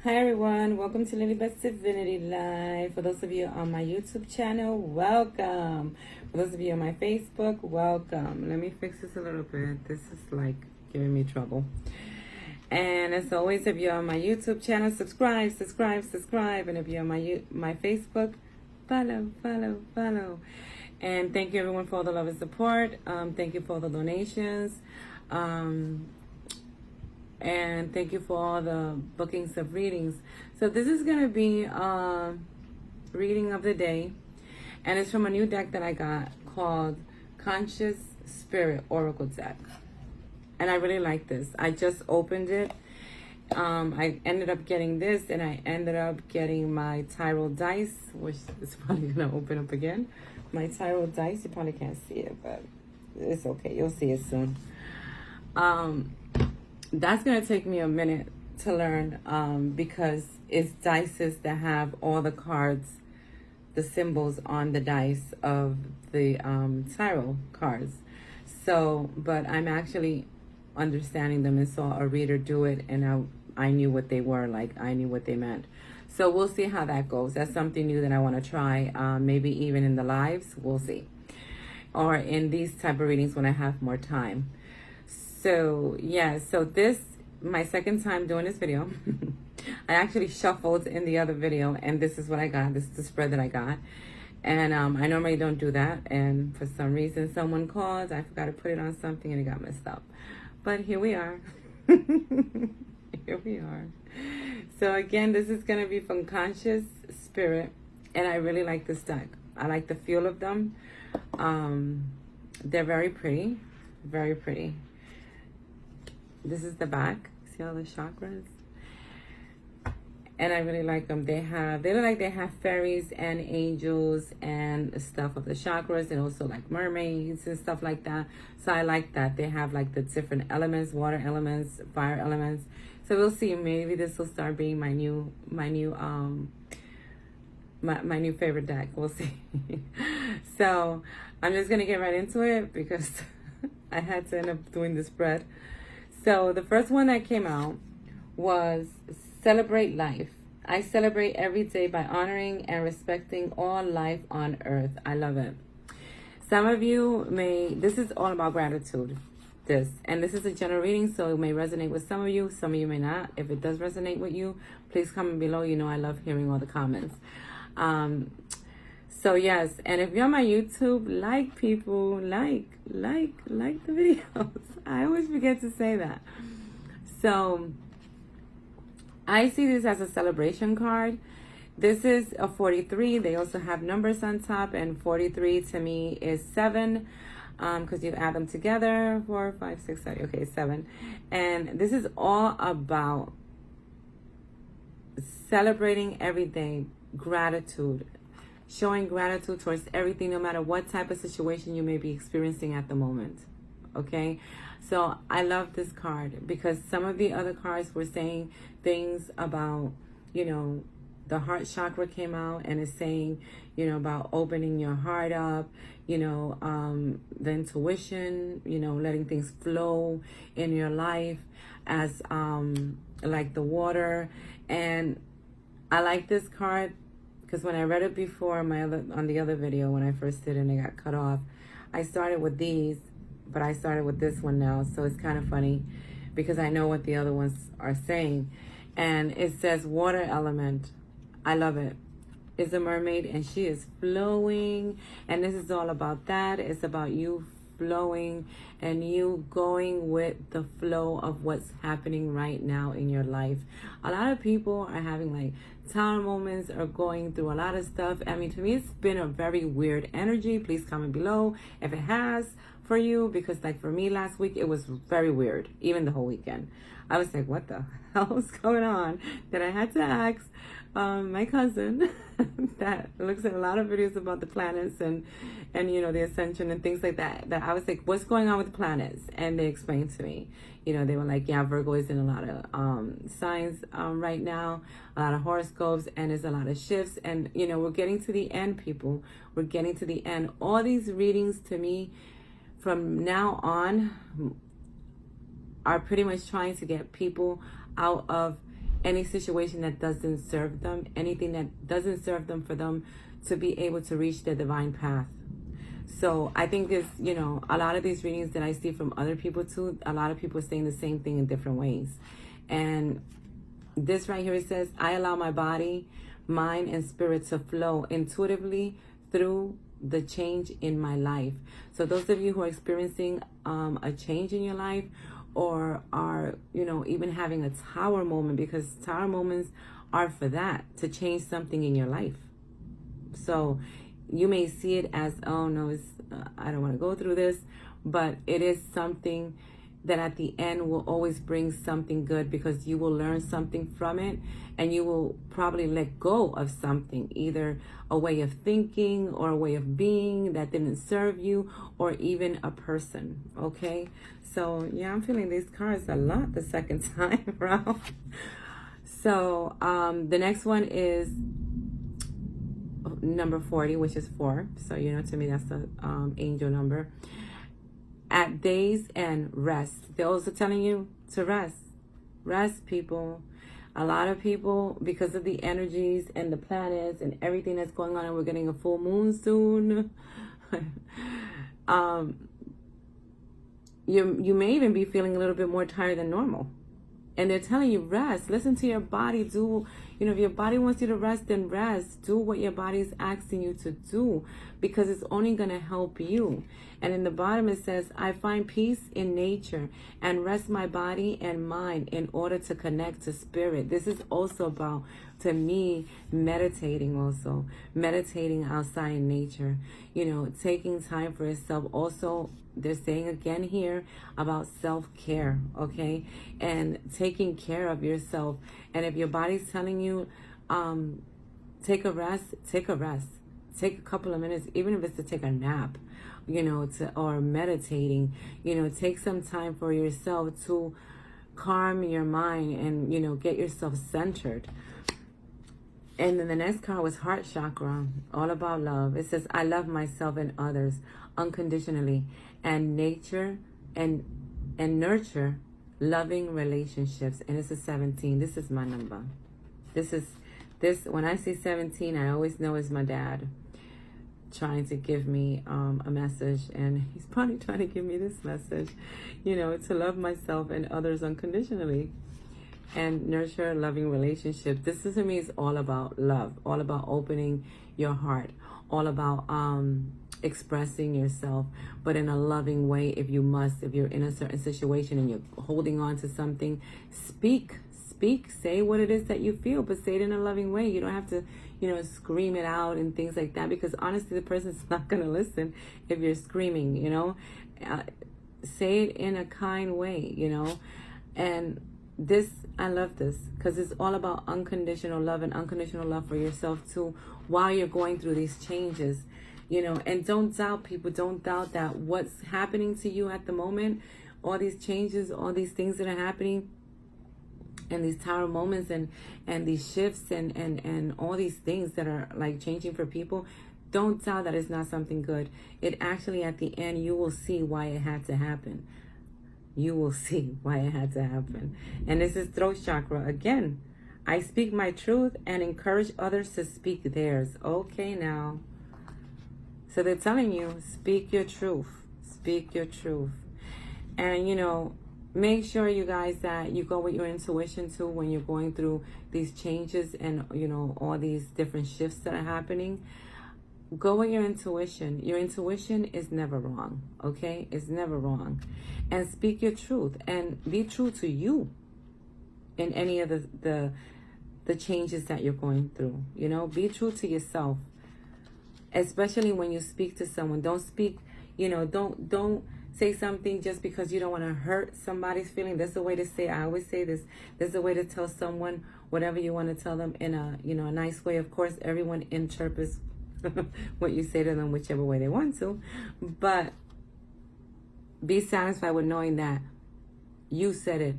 Hi everyone, welcome to Lilybeth's Divinity Live. For those of you on my YouTube channel, welcome. For those of you on my Facebook, welcome. Let me fix this a little bit. This is like giving me trouble. And as always, if you're on my YouTube channel, subscribe. And if you're on my Facebook, follow. And thank you everyone for all the love and support. Thank you for all the donations. And thank you for all the bookings of readings. So this is going to be reading of the day. And it's from a new deck that I got called Conscious Spirit Oracle Deck. And I really like this. I just opened it. I ended up getting this, and I ended up getting my Tarot dice, which is probably going to open up again. My Tarot dice, you probably can't see it, but it's okay. You'll see it soon. That's going to take me a minute to learn because it's dice that have all the cards, the symbols on the dice of the tarot cards. So, but I'm actually understanding them and saw a reader do it, and I knew what they were, like I knew what they meant. So we'll see how that goes. That's something new that I want to try, maybe even in the lives, we'll see. Or in these type of readings when I have more time. So, yeah, so this, my second time doing this video. I actually shuffled in the other video, and this is what I got. This is the spread that I got. And I normally don't do that. And for some reason, someone called. I forgot to put it on something, and it got messed up. But here we are. Here we are. So, again, this is going to be from Conscious Spirit. And I really like this deck. I like the feel of them. They're very pretty. Very pretty. This is the back. See all the chakras? And I really like them. They look like they have fairies and angels and stuff of the chakras, and also like mermaids and stuff like that. So I like that. They have like the different elements, water elements, fire elements. So we'll see. Maybe this will start being my new favorite deck. We'll see. So I'm just gonna get right into it because I had to end up doing the spread. So the first one that came out was Celebrate Life. I celebrate every day by honoring and respecting all life on earth. I love it. Some of you this is all about gratitude. And this is a general reading, so it may resonate with some of you may not. If it does resonate with you, please comment below. You know I love hearing all the comments. So yes, and if you're on my YouTube, like people, like the videos. I always forget to say that. So I see this as a celebration card. This is a 43. They also have numbers on top, and 43 to me is 7. Because you add them together, 4, 5, 6, 7. Okay, 7. And this is all about celebrating every day, gratitude. Showing gratitude towards everything, no matter what type of situation you may be experiencing at the moment. Okay? So I love this card because some of the other cards were saying things about, the heart chakra came out and is saying, about opening your heart up, the intuition, letting things flow in your life as like the water. And I like this card because when I read it before on the other video, when I first did it and it got cut off, I started with these, but I started with this one now. So it's kind of funny because I know what the other ones are saying. And it says water element. I love it. It's a mermaid and she is flowing. And this is all about that. It's about you flowing and you going with the flow of what's happening right now in your life. A lot of people are having like town moments or going through a lot of stuff. I mean, to me, it's been a very weird energy. Please comment below if it has for you, because like for me last week, it was very weird. Even the whole weekend. I was like, what the hell is going on? That I had to ask my cousin that looks at a lot of videos about the planets and the ascension and things like that I was like, what's going on with the planets? And they explained to me, they were like, yeah, Virgo is in a lot of signs right now, a lot of horoscopes, and there's a lot of shifts, and we're getting to the end, people. We're getting to the end. All these readings to me from now on are pretty much trying to get people out of any situation that doesn't serve them, anything that doesn't serve them, for them to be able to reach their divine path. So I think this, a lot of these readings that I see from other people too, a lot of people are saying the same thing in different ways. And this right here, it says, I allow my body, mind, and spirit to flow intuitively through the change in my life. So those of you who are experiencing a change in your life, or are, even having a tower moment, because tower moments are for that, to change something in your life. So you may see it as, oh no, I don't want to go through this, but it is something that at the end will always bring something good, because you will learn something from it, and you will probably let go of something, either a way of thinking or a way of being that didn't serve you, or even a person. Okay, so yeah, I'm feeling these cards a lot the second time around. So the next one is number 40, which is 4. So to me that's the angel number. At days and rest. They're also telling you to rest. Rest, people. A lot of people, because of the energies and the planets and everything that's going on, and we're getting a full moon soon. You may even be feeling a little bit more tired than normal. And they're telling you rest. Listen to your body. Do, if your body wants you to rest, then rest. Do what your body is asking you to do, because it's only going to help you. And in the bottom it says, I find peace in nature and rest my body and mind in order to connect to spirit. This is also about, to me, meditating also. Meditating outside in nature. Taking time for yourself. Also, they're saying again here about self-care, okay? And taking care of yourself. And if your body's telling you, take a rest, take a rest. Take a couple of minutes, even if it's to take a nap, or meditating, take some time for yourself to calm your mind and, get yourself centered. And then the next card was heart chakra, all about love. It says, I love myself and others unconditionally, and nature and nurture loving relationships. And it's a 17. This is my number. This when I say 17, I always know it's my dad trying to give me a message, and he's probably trying to give me this message, to love myself and others unconditionally and nurture loving relationships. This to me is all about love, all about opening your heart, all about expressing yourself, but in a loving way. If you're in a certain situation and you're holding on to something, speak, say what it is that you feel, but say it in a loving way. You don't have to, scream it out and things like that, because honestly, the person's not going to listen if you're screaming, say it in a kind way, and this, I love this, because it's all about unconditional love, and unconditional love for yourself too, while you're going through these changes, and don't doubt, people, don't doubt that what's happening to you at the moment, all these changes, all these things that are happening, and these tower moments and these shifts and all these things that are like changing for people, don't doubt that it's not something good. It actually, at the end, you will see why it had to happen. You will see why it had to happen. And this is throat chakra. Again, I speak my truth and encourage others to speak theirs. Okay, now. So they're telling you, speak your truth. Speak your truth. And, make sure, you guys, that you go with your intuition too when you're going through these changes and, all these different shifts that are happening. Go with your intuition. Your intuition is never wrong, okay? It's never wrong. And speak your truth and be true to you in any of the changes that you're going through. Be true to yourself, especially when you speak to someone. Don't speak, don't say something just because you don't want to hurt somebody's feeling. That's the way to say, I always say this, there's a way to tell someone whatever you want to tell them in a, a nice way. Of course, everyone interprets what you say to them whichever way they want to, but be satisfied with knowing that you said it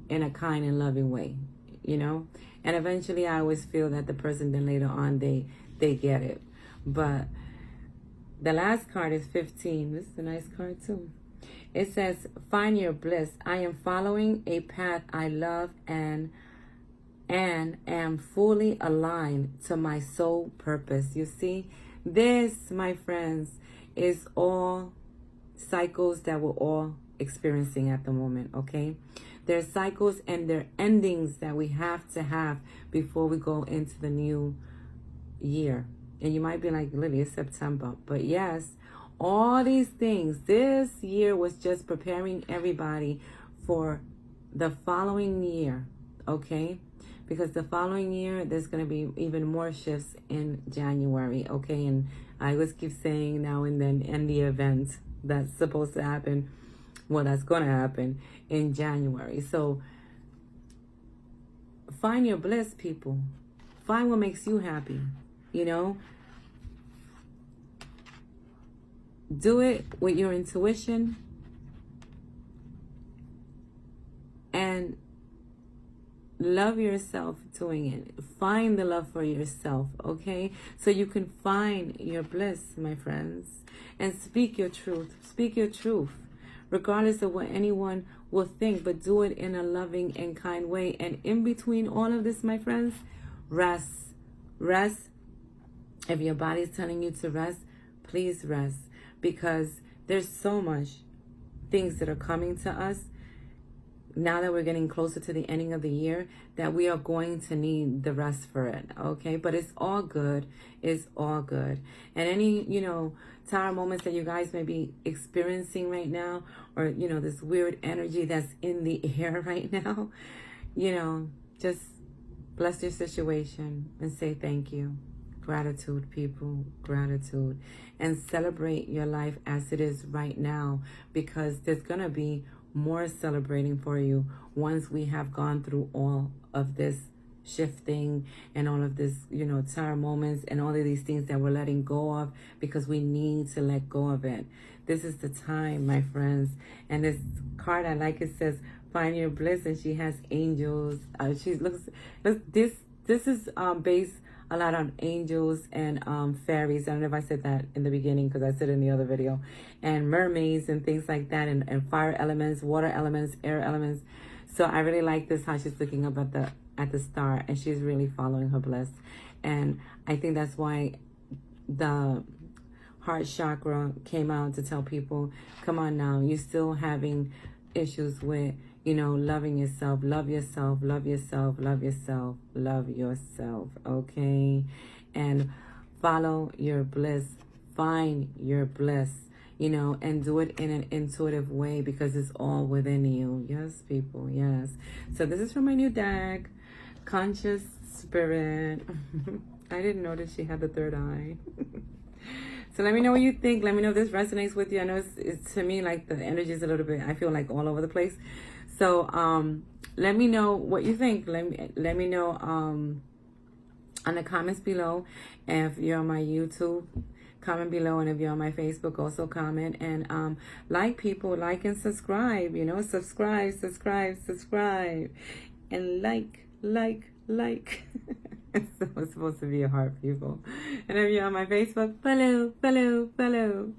in a kind and loving way, and eventually I always feel that the person then later on, they get it. But the last card is 15. This is a nice card too. It says, find your bliss. I am following a path I love and and am fully aligned to my soul purpose. You see, this, my friends, is all cycles that we're all experiencing at the moment, okay? There's cycles and there are endings that we have to have before we go into the new year. And you might be like, Lily, it's September. But yes, all these things, this year was just preparing everybody for the following year, okay? Because the following year, there's going to be even more shifts in January, okay? And I always keep saying now and then, in the event that's supposed to happen, well, that's going to happen in January. So find your bliss, people. Find what makes you happy, you know? Do it with your intuition and love yourself doing it. Find the love for yourself, okay? So you can find your bliss, my friends. And speak your truth. Speak your truth. Regardless of what anyone will think, but do it in a loving and kind way. And in between all of this, my friends, rest. Rest. If your body's telling you to rest, please rest. Because there's so much things that are coming to us now that we're getting closer to the ending of the year, that we are going to need the rest for it, okay? But it's all good. It's all good. And any, tower moments that you guys may be experiencing right now, or, this weird energy that's in the air right now, just bless your situation and say thank you. Gratitude, people, gratitude. And celebrate your life as it is right now, because there's going to be more celebrating for you once we have gone through all of this shifting and all of this, tower moments and all of these things that we're letting go of, because we need to let go of it. This is the time, my friends. And this card, I like, it says, find your bliss, and she has angels. She looks this is based a lot on angels and fairies. I don't know if I said that in the beginning, because I said it in the other video. And mermaids and things like that, and fire elements, water elements, air elements. So I really like this, how she's looking up at the star, and she's really following her bliss. And I think that's why the heart chakra came out, to tell people, come on now, you're still having issues with, loving yourself. Love yourself, love yourself, love yourself, love yourself, okay? And follow your bliss. Find your bliss, and do it in an intuitive way, because it's all within you. Yes, people, yes. So this is from my new deck, Conscious Spirit. I didn't notice she had the third eye. So let me know what you think. Let me know if this resonates with you. I know it's to me, like, the energy is a little bit, I feel like, all over the place. So let me know what you think. Let me know on the comments below. And if you're on my YouTube, comment below. And if you're on my Facebook, also comment. And like, people, like and subscribe. Subscribe. And like. It's supposed to be a heart, people. And if you're on my Facebook, follow.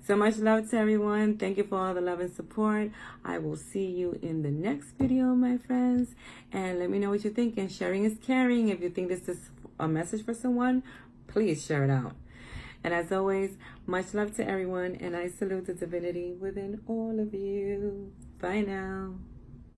So much love to everyone. Thank you for all the love and support. I will see you in the next video, my friends. And let me know what you think. And sharing is caring. If you think this is a message for someone, please share it out. And as always, much love to everyone. And I salute the divinity within all of you. Bye now.